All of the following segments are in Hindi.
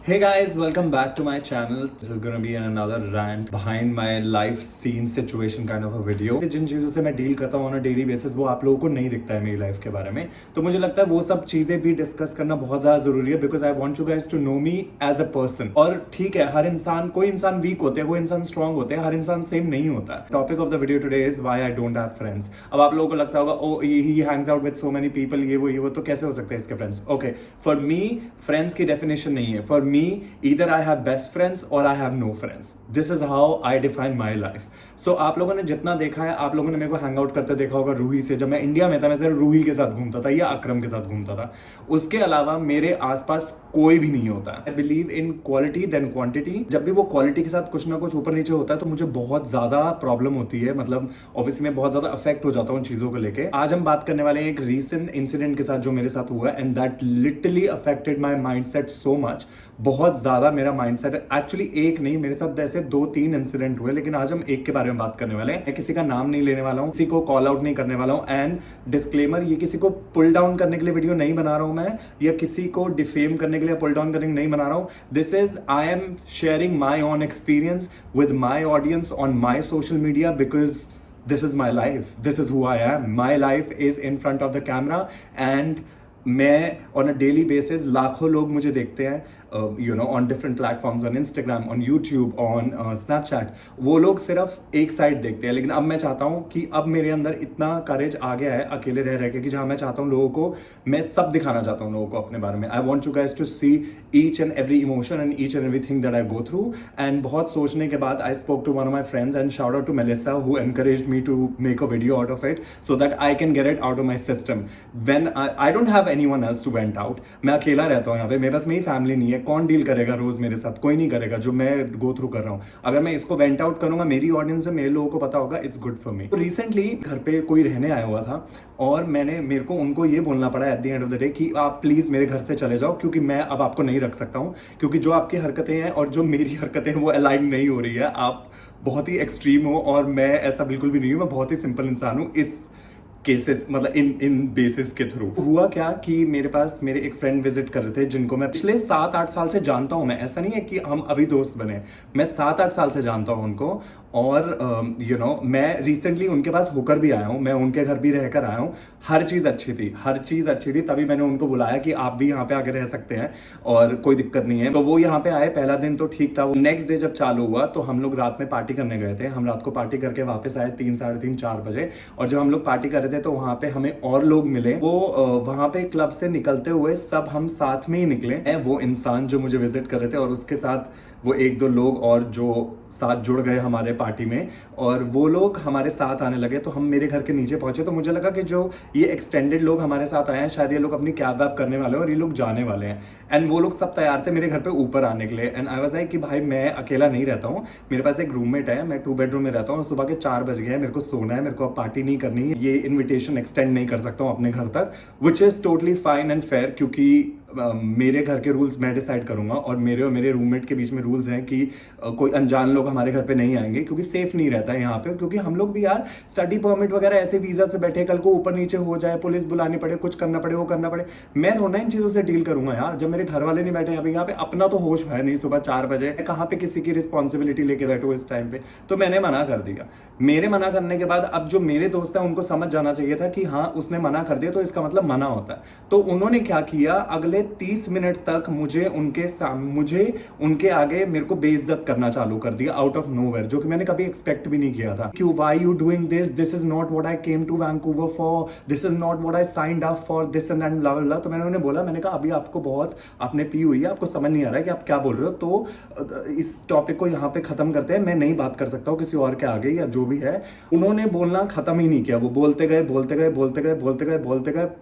Hey guys, welcome back to my channel. This is gonna be another rant behind my life scene situation kind of a video. जिन चीज़ों से मैं डील करता हूँ on a daily basis वो आप लोगों को नहीं दिखता है मेरी लाइफ के बारे में, तो मुझे लगता है वो सब चीज़ें भी डिस्कस करना बहुत ज़्यादा जरूरी है because I want you guys to know me as a person. और ठीक है, हर इंसान, कोई इंसान वीक होते हैं, कोई इंसान स्ट्रांग होते हैं, हर इंसान सेम नहीं होता है. Topic of the video today is why I don't have friends. अब आप लोगों को लगता होगा oh he hangs out with so many people, ये वो तो कैसे हो सकते हैं इसके friends. Okay, for me friends की डेफिनेशन नहीं है. For me either I have best friends or I have no friends. This is how I define my life. So आप लोगों ने जितना देखा है, आप लोगों ने मेरे को हैंग आउट करते देखा होगा रूही से. जब मैं इंडिया में था मैं सिर्फ रूही के साथ घूमता था या अक्रम के साथ घूमता था. उसके अलावा मेरे आसपास कोई भी नहीं होता. I believe in quality then quantity. जब भी वो क्वालिटी के साथ कुछ ना कुछ ऊपर नीचे होता है तो मुझे बहुत ज्यादा प्रॉब्लम होती है. मतलब ऑब्वियसली मैं बहुत ज्यादा अफेक्ट हो जाता हूँ उन चीजों को लेके. आज हम बात करने वाले हैं एक रीसेंट इंसिडेंट के साथ जो मेरे साथ हुआ and that literally affected my mind set so much. बहुत ज्यादा मेरा माइंडसेट, एक्चुअली एक नहीं, मेरे साथ ऐसे 2-3 इंसिडेंट हुए, लेकिन आज हम एक के बारे में बात करने वाले हैं. मैं किसी का नाम नहीं लेने वाला हूं, किसी को कॉल आउट नहीं करने वाला हूं. एंड डिस्क्लेमर, ये किसी को पुल डाउन करने के लिए वीडियो नहीं बना रहा हूं मैं, या किसी को डिफेम करने के लिए पुल डाउन करने के लिए नहीं बना रहा हूं. This is, I am sharing my own experience with my audience on my social media because this is my life, this is who I am. My life is in front of the camera and मैं ऑन अ डेली बेसिस लाखों लोग मुझे देखते हैं on different platforms, on Instagram, on YouTube, on Snapchat. वो लोग सिर्फ एक साइड देखते हैं, लेकिन अब मैं चाहता हूँ कि अब मेरे अंदर इतना करेज आ गया है अकेले रह के कि जहाँ मैं चाहता हूँ लोगों को, मैं सब दिखाना चाहता हूँ लोगों को अपने बारे में. I want you guys to see each and every emotion and each and everything that I go through. And बहुत सोचने के बाद I spoke to one of my friends and shout out to Melissa who encouraged me to make a video out of it so that I can get it out of my system. When I don't have anyone else to vent out. मैं अकेला रहता हूँ यहाँ पे, मेरे पास मेरी फैमिली नहीं है. कौन डील करेगा रोज मेरे साथ? कोई नहीं करेगा जो मैं गो थ्रू कर रहा हूँ. अगर मैं इसको वेंट आउट करूंगा, मेरी ऑडियंस में मेरे लोगों को पता होगा इट्स गुड फॉर मी. तो रिसेंटली घर पे कोई रहने आया हुआ था और मेरे को उनको ये बोलना पड़ा at the end of the day कि आप प्लीज मेरे घर से चले जाओ क्योंकि मैं अब आपको नहीं रख सकता हूँ, क्योंकि जो आपकी हरकतें हैं और जो मेरी हरकतें हैं वो अलाइन नहीं हो रही है. आप बहुत ही एक्सट्रीम हो और मैं ऐसा बिल्कुल भी नहीं हूँ. मैं बहुत ही सिंपल इंसान हूँ इस केसेस, मतलब इन बेसिस के थ्रू. हुआ क्या कि मेरे पास मेरे एक फ्रेंड विजिट कर रहे थे जिनको मैं पिछले 7-8 साल से जानता हूं. मैं, ऐसा नहीं है कि हम अभी दोस्त बने, मैं 7-8 साल से जानता हूं उनको. और मैं रिसेंटली उनके पास होकर भी आया हूं, मैं उनके घर भी रहकर आया हूं. हर चीज अच्छी थी. तभी मैंने उनको बुलाया कि आप भी यहाँ पे आके रह सकते हैं और कोई दिक्कत नहीं है. तो वो यहाँ पे आए. पहला दिन तो ठीक था. नेक्स्ट डे जब चालू हुआ तो हम लोग रात में पार्टी करने गए थे. हम रात को पार्टी करके वापस आए 3, 3:30, 4 बजे. और जब हम लोग पार्टी कर रहे थे तो वहां पे हमें और लोग मिले. वो वहां पे क्लब से निकलते हुए सब हम साथ में ही निकले. वो इंसान जो मुझे विजिट कर रहे थे और उसके साथ वो 1-2 लोग और जो साथ जुड़ गए हमारे पार्टी में, और वो लोग हमारे साथ आने लगे. तो हम मेरे घर के नीचे पहुंचे तो मुझे लगा कि जो ये एक्सटेंडेड लोग हमारे साथ आए हैं शायद ये लोग अपनी कैब वैब करने वाले हैं और ये लोग जाने वाले हैं. एंड वो लोग सब तैयार थे मेरे घर पे ऊपर आने के लिए. एंड आई वाज लाइक कि भाई मैं अकेला नहीं रहता हूँ, मेरे पास एक रूममेट है, मैं 2 बेडरूम में रहता हूँ. सुबह के 4 बज गए हैं, मेरे को सोना है, मेरे को अब पार्टी नहीं करनी है. ये इन्विटेशन एक्सटेंड नहीं कर सकता हूँ अपने घर तक, which is totally fine and fair, क्योंकि मेरे घर के रूल्स मैं डिसाइड करूंगा और मेरे रूममेट के बीच में रूल्स हैं कि कोई अनजान लोग हमारे घर पे नहीं आएंगे, क्योंकि सेफ नहीं रहता है यहाँ पे. क्योंकि हम लोग भी यार स्टडी परमिट वगैरह ऐसे वीजा पे बैठे, कल को ऊपर नीचे हो जाए, पुलिस बुलानी पड़े, कुछ करना पड़े, वो करना पड़े. मैं थोड़ा इन चीजों से डील करूंगा यार. जब मेरे घर वाले नहीं बैठे यहाँ पे अपना तो होश है नहीं. सुबह 4 बजे कहाँ पे किसी की रिस्पॉन्सिबिलिटी लेके बैठो इस टाइम पे. तो मैंने मना कर दिया. मेरे मना करने के बाद अब जो मेरे दोस्त है उनको समझ जाना चाहिए था कि हाँ उसने मना कर दिया तो इसका मतलब मना होता है. तो उन्होंने क्या किया, अगले 30 मिनट तक मुझे उनके आगे मेरे को बेइज्जत करना चालू कर दिया आउट ऑफ नोवेयर, जो कि मैंने कभी एक्सपेक्ट भी नहीं किया था. क्यों, why you doing this is not what I came to Vancouver for, this is not what I signed up for, this and that blah blah. तो मैंने उन्हें बोला, मैंने कहा अभी आपने पी हुई है, आपको समझ नहीं आ रहा है कि आप क्या बोल रहे हो, तो इस टॉपिक को यहाँ पे खत्म करते हैं. मैं नहीं बात कर सकता हूँ किसी और के आगे या जो भी है. उन्होंने बोलना खत्म ही नहीं किया. वो बोलते गए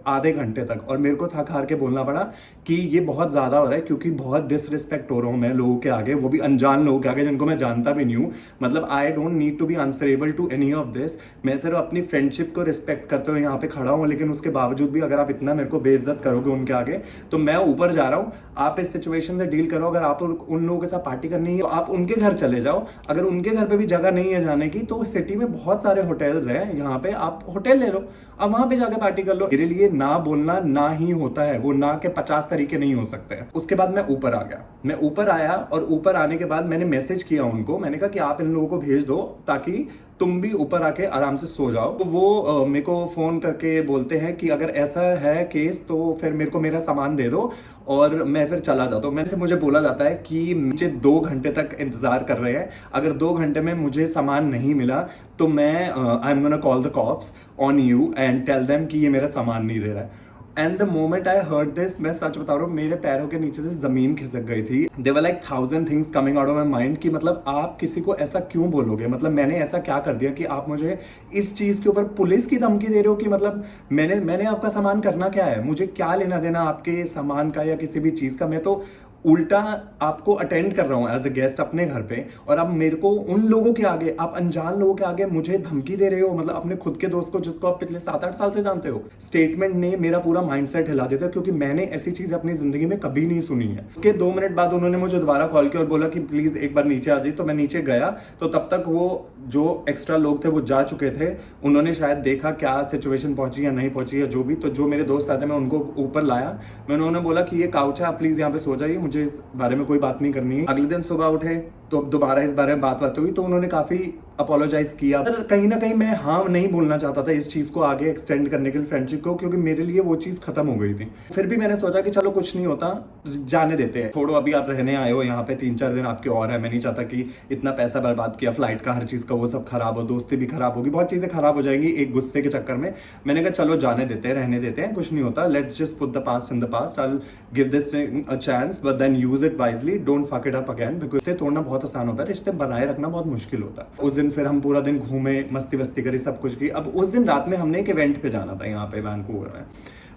आधे घंटे तक, और मेरे को थक हार के बोलना पड़ा कि ये बहुत ज्यादा हो रहा है, क्योंकि बहुत डिसरिस्पेक्ट हो रहा हूं मैं लोगों के आगे, वो भी अनजान लोगों के आगे जिनको मैं जानता भी नहीं हूं. मतलब I don't need to be answerable to any of this. मैं सिर्फ अपनी फ्रेंडशिप को रिस्पेक्ट करते हुए यहाँ पे खड़ा हूं, लेकिन उसके बावजूद भी अगर आप इतना मेरे को बेइज्जत करोगे उनके आगे तो मैं ऊपर जा रहा हूं. आप इस सिचुएशन से डील करो. अगर आप उन लोगों के साथ पार्टी करनी है तो आप उनके घर चले जाओ. अगर उनके घर पे भी जगह नहीं है जाने की तो सिटी में बहुत सारे होटल्स हैं, यहाँ पे आप होटल ले लो, अब वहां पे जाके पार्टी कर लो. मेरे लिए ना बोलना ना ही होता है, वो ना के 50 50 तरीके नहीं हो सकते हैं। उसके बाद मैं ऊपर आ गया, मैं ऊपर आया और ऊपर आने के बाद मैंने मैसेज किया उनको, मैंने कहा कि आप इन लोगों को भेज दो ताकि तुम भी ऊपर आके आराम से सो जाओ। तो वो मेरे को फोन करके बोलते हैं कि अगर ऐसा है केस तो फिर मेरे को मेरा सामान दे दो और मैं फिर चला जाता हूँ। मुझे बोला जाता है कि मुझे 2 घंटे तक इंतजार कर रहे हैं, अगर 2 घंटे में मुझे सामान नहीं मिला तो मैं I am gonna call the cops on you and tell them कि ये मेरा सामान नहीं दे रहा है। And the moment I heard this, मैं सच बता रहा हूँ, मेरे पैरों के नीचे से जमीन खिसक गई थी। There were like 1000 things coming out of my mind कि मतलब आप किसी को ऐसा क्यों बोलोगे, मतलब मैंने ऐसा क्या कर दिया कि आप मुझे इस चीज के ऊपर पुलिस की धमकी दे रहे हो कि मतलब मैंने आपका सामान करना क्या है, मुझे क्या लेना देना आपके सामान का या किसी भी चीज का। मैं तो उल्टा आपको अटेंड कर रहा हूं एज ए गेस्ट अपने घर पे, और अब मेरे को उन लोगों के आगे, आप अनजान लोगों के आगे मुझे धमकी दे रहे हो, मतलब अपने खुद के दोस्त को जिसको आप पिछले 7-8 साल से जानते हो। स्टेटमेंट ने मेरा पूरा माइंडसेट हिला देता है, क्योंकि मैंने ऐसी चीजें अपनी जिंदगी में कभी नहीं सुनी है। उसके 2 मिनट बाद उन्होंने मुझे दोबारा कॉल किया और बोला कि प्लीज एक बार नीचे आ जाइए। तो मैं नीचे गया तो तब तक वो जो एक्स्ट्रा लोग थे वो जा चुके थे। उन्होंने शायद देखा क्या सिचुएशन पहुंची या नहीं पहुंची या जो भी, तो जो मेरे दोस्त आए थे मैं उनको ऊपर लाया। मैं उन्होंने बोला कि ये काउच है, आप प्लीज यहाँ पे सो जाइए, मुझे इस बारे में कोई बात नहीं करनी है। अगले दिन सुबह उठे तो दोबारा इस बारे में बात हुई, तो उन्होंने काफी अपोलोजाइज किया। पर कहीं ना कहीं मैं हाँ नहीं बोलना चाहता था इस चीज को आगे एक्सटेंड करने के लिए फ्रेंडशिप को, क्योंकि मेरे लिए वो चीज खत्म हो गई थी। फिर भी मैंने सोचा कि चलो कुछ नहीं होता, जाने देते हैं, छोड़ो, अभी आप रहने आए हो यहाँ पे, 3-4 दिन आपके और है। मैं नहीं चाहता कि इतना पैसा बर्बाद किया, फ्लाइट का, हर चीज का, वो सब खराब हो, दोस्ती भी खराब होगी, बहुत चीजें खराब हो जाएंगी एक गुस्से के चक्कर में। मैंने कहा चलो जाने देते हैं, रहने देते हैं, कुछ नहीं होता, let's just put the past in the past, I will give this a chance but then use it wisely, don't fuck it up again, because रिश्ते तोड़ना बहुत आसान होता है, रिश्ते बनाए रखना बहुत मुश्किल होता है। उस दिन फिर हम पूरा दिन घूमे, मस्ती वस्ती करी, सब कुछ की। अब उस दिन रात में हमने एक इवेंट पे जाना था यहाँ पे वैंकूवर में,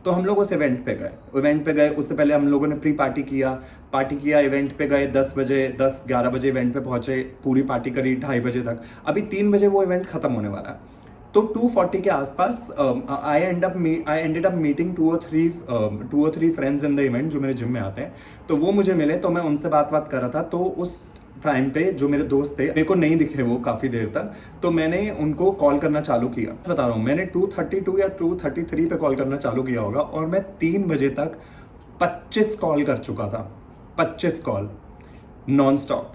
तो हम लोग उस इवेंट पे गए। उससे पहले हम लोगों ने प्री पार्टी किया, इवेंट पे गए 10 बजे, 10-11 बजे इवेंट पे पहुंचे, पूरी पार्टी करी 2:30 बजे तक। अभी 3 बजे वो इवेंट खत्म होने वाला है, तो 2:40 के आसपास I ended up meeting 2 or 3 friends in the event जो मेरे जिम में आते हैं। तो वो मुझे मिले, तो मैं उनसे बात कर रहा था। तो उस टाइम पे जो मेरे दोस्त थे मेरे को नहीं दिखे वो काफी देर तक, तो मैंने उनको कॉल करना चालू किया। बता रहा हूँ, मैंने 2:32 या 2:33 पे कॉल करना चालू किया होगा और मैं 3 बजे तक 25 कॉल कर चुका था। 25 कॉल नॉन स्टॉप।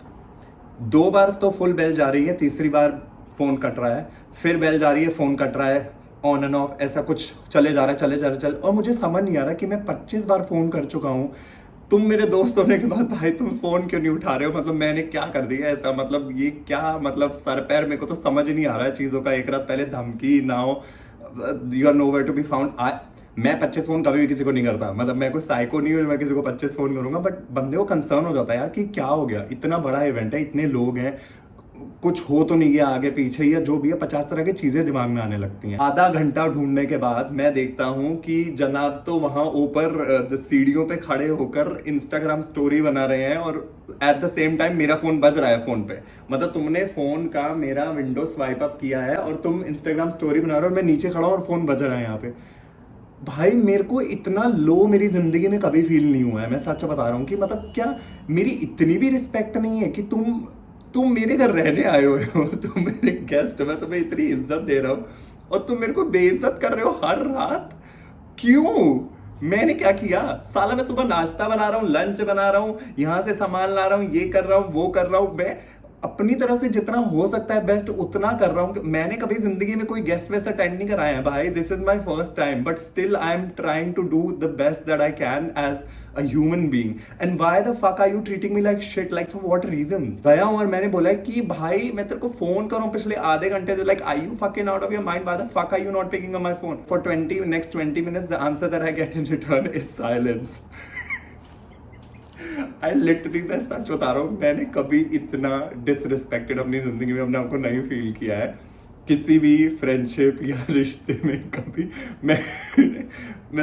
2 बार तो फुल बेल जा रही है, तीसरी बार फोन कट रहा है, फिर बेल जा रही है, फोन कट रहा है, ऑन एंड ऑफ ऐसा कुछ चले जा रहा है। और मुझे समझ नहीं आ रहा कि मैं 25 बार फोन कर चुका हूँ, तुम मेरे दोस्त होने के बाद भाई तुम फोन क्यों नहीं उठा रहे हो, मतलब मैंने क्या कर दिया ऐसा, मतलब ये क्या, मतलब सर पैर, मेरे को तो समझ ही नहीं आ रहा है चीजों का। एक रात पहले धमकी, now you are nowhere to be found. मैं 25 फोन कभी भी किसी को नहीं करता, मतलब मैं कोई साइको नहीं हूँ मैं किसी को 25 फोन करूंगा, बट बंदे को कंसर्न हो जाता है यार कि क्या हो गया, इतना बड़ा इवेंट है, इतने लोग हैं, कुछ हो तो नहीं गया आगे पीछे या जो भी है। 50 तरह की चीजें दिमाग में आने लगती हैं। आधा घंटा ढूंढने के बाद मैं देखता हूं कि जनाब तो वहां ऊपर सीढ़ियों पे खड़े होकर इंस्टाग्राम स्टोरी बना रहे हैं और एट द सेम टाइम मेरा फोन बज रहा है फोन पे। मतलब तुमने फोन का मेरा विंडो स्वाइप अप किया है और तुम इंस्टाग्राम स्टोरी बना रहे हो और मैं नीचे खड़ा हूं और फोन बज रहा है यहाँ पे। भाई मेरे को इतना लो मेरी जिंदगी में कभी फील नहीं हुआ है, मैं सच बता रहा हूँ कि मतलब क्या मेरी इतनी भी रिस्पेक्ट नहीं है कि तुम मेरे घर रहने आए हुए हो, तुम मेरे गेस्ट हो, मैं तुम्हें इतनी इज्जत दे रहा हूँ और तुम मेरे को बेइज्जत कर रहे हो हर रात। क्यों? मैंने क्या किया? साला मैं सुबह नाश्ता बना रहा हूँ, लंच बना रहा हूँ, यहाँ से सामान ला रहा हूँ, ये कर रहा हूँ, वो कर रहा हूँ, मैं अपनी तरफ से जितना हो सकता है बेस्ट उतना कर रहा हूँ। मैंने कभी जिंदगी में कोई गेस्ट वेस्ट अटेंड नहीं कराया है भाई, this is my first time, but still I am trying to do the best that I can as a human being and why the fuck are you treating me like shit, like for what reasons? गया हूं और मैंने बोला कि भाई मैं तेरे को फोन करूं पिछले आधे घंटे से, like are you fucking out of your mind? Why the fuck are you not picking up my phone? For next 20 minutes the answer that I get in return is silence. I literally, मैं सच बता रहा हूँ, मैंने कभी इतना डिसरिस्पेक्टेड अपनी जिंदगी में अपने आपको नहीं फील किया है किसी भी फ्रेंडशिप या रिश्ते में कभी। मैं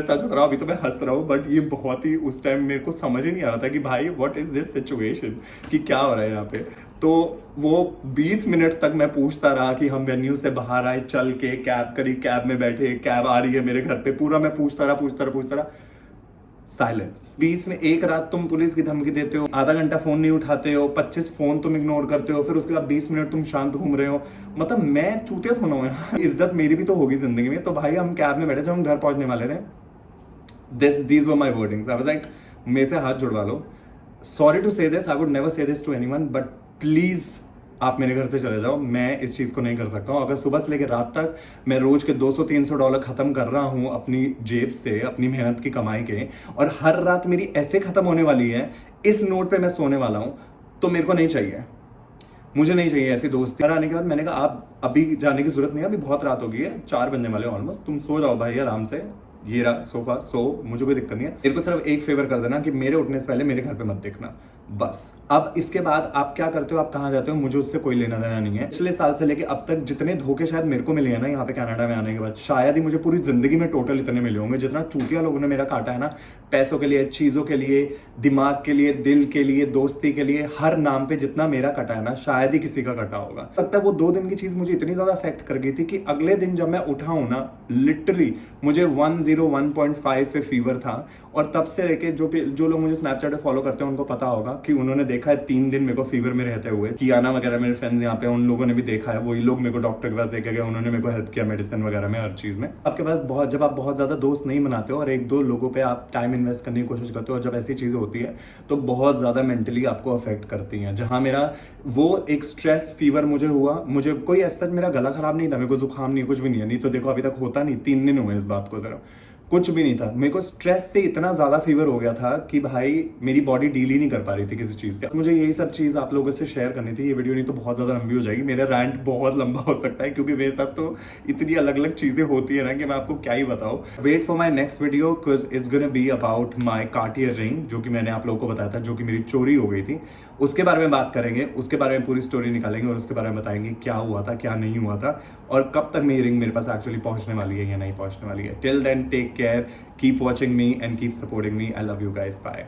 सच बता रहा हूँ, अभी तो मैं हंस रहा हूँ, बट ये बहुत ही उस टाइम मेरे को समझ ही नहीं आ रहा था कि भाई व्हाट इज दिस सिचुएशन, कि क्या हो रहा है यहाँ पे। तो वो 20 मिनट तक मैं पूछता रहा कि हम वेन्यू से बाहर आए, चल के कैब करी, कैब में बैठे, कैब आ रही है मेरे घर पे, पूरा मैं पूछता रहा। साइलेंस। 20 में एक रात तुम पुलिस की धमकी देते हो, आधा घंटा फोन नहीं उठाते हो, 25 फोन तुम इग्नोर करते हो, फिर उसके बाद 20 मिनट तुम शांत घूम रहे हो। मतलब मैं चूतिया थोड़ा हूँ, इज्जत मेरी भी तो होगी जिंदगी में। तो भाई हम कैब में बैठे, जब हम घर पहुंचने वाले थे these were my wordings. I was like, मेरे से हाथ जुड़वा लो. Sorry to say this, I would never say this to anyone, but please आप मेरे घर से चले जाओ. मैं इस चीज को नहीं कर सकता हूँ. अगर सुबह से लेकर रात तक मैं रोज के $200-300 खत्म कर रहा हूँ अपनी जेब से, अपनी मेहनत की कमाई के, और हर रात मेरी ऐसे खत्म होने वाली है, इस नोट पे मैं सोने वाला हूँ, तो मेरे को नहीं चाहिए. मुझे नहीं चाहिए ऐसी दोस्ती. घर आने के बाद मैंने कहा आप अभी जाने की जरूरत नहीं है, अभी बहुत रात हो गई है, 4 बजने वाले ऑलमोस्ट, तुम सो जाओ भाई आराम से. ये रहा सोफा, सो मुझे कोई दिक्कत नहीं है. मेरे को सिर्फ एक फेवर कर देना कि मेरे उठने से पहले मेरे घर पे मत देखना, बस. अब इसके बाद आप क्या करते हो, आप कहाँ जाते हो, मुझे उससे कोई लेना देना नहीं है. पिछले साल से लेके अब तक जितने धोखे शायद मेरे को मिले हैं ना यहाँ पे कनाडा में आने के बाद, शायद ही मुझे पूरी जिंदगी में टोटल इतने मिले होंगे जितना चूतिया लोगों ने मेरा काटा है ना. पैसों के लिए, चीजों के लिए, दिमाग के लिए, दिल के लिए, दोस्ती के लिए, हर नाम पे जितना मेरा कटा है ना, शायद ही किसी का कटा होगा. लगता है वो 2 दिन की चीज मुझे इतनी ज्यादा अफेक्ट कर गई थी कि अगले दिन जब मैं उठा हूं ना, लिटरली मुझे 101.5 पे फीवर था. और तब से लेके जो लोग मुझे स्नैपचैट पे फॉलो करते हैं उनको पता होगा कि उन्होंने देखा है 3 दिन मेरे को फीवर में रहते हुए. कियाना वगैरह मेरे फ्रेंड्स यहाँ पे, उन लोगों ने भी देखा है. वही लोग मेरे को डॉक्टर के पास लेके गए, उन्होंने मेरे को हेल्प किया मेडिसिन वगैरह में, हर चीज में. आपके पास जब आप बहुत ज्यादा दोस्त नहीं बनाते हो और 1-2 लोगों पे आप टाइम इन्वेस्ट करने की कोशिश करते हो, और जब ऐसी चीजें होती है तो बहुत ज्यादा मेंटली आपको अफेक्ट करती हैं. जहां मेरा वो एक स्ट्रेस फीवर मुझे हुआ, मुझे कोई ऐसा, मेरा गला खराब नहीं था, मेरे को जुकाम नहीं, कुछ भी नहीं है. नहीं तो देखो अभी तक होता नहीं, 3 दिन हुए इस बात को, जरा कुछ भी नहीं था. मेरे को स्ट्रेस से इतना ज्यादा फीवर हो गया था कि भाई मेरी बॉडी डील ही नहीं कर पा रही थी किसी चीज से. मुझे यही सब चीज आप लोगों से शेयर करनी थी. ये वीडियो नहीं तो बहुत ज्यादा लंबी हो जाएगी, मेरा रैंट बहुत लंबा हो सकता है क्योंकि मेरे साथ तो इतनी अलग अलग चीजें होती है ना कि मैं आपको क्या ही बताऊं. Wait for my next video because it's gonna be about my Cartier ring, जो कि मैंने आप लोगों को बताया था, जो कि मेरी चोरी हो गई थी. उसके बारे में बात करेंगे, उसके बारे में पूरी स्टोरी निकालेंगे और उसके बारे में बताएंगे क्या हुआ था, क्या नहीं हुआ था, और कब तक मेरी रिंग मेरे पास एक्चुअली पहुंचने वाली है या नहीं पहुंचने वाली है. Till then take care, keep watching me and keep supporting me. I love you guys. Bye.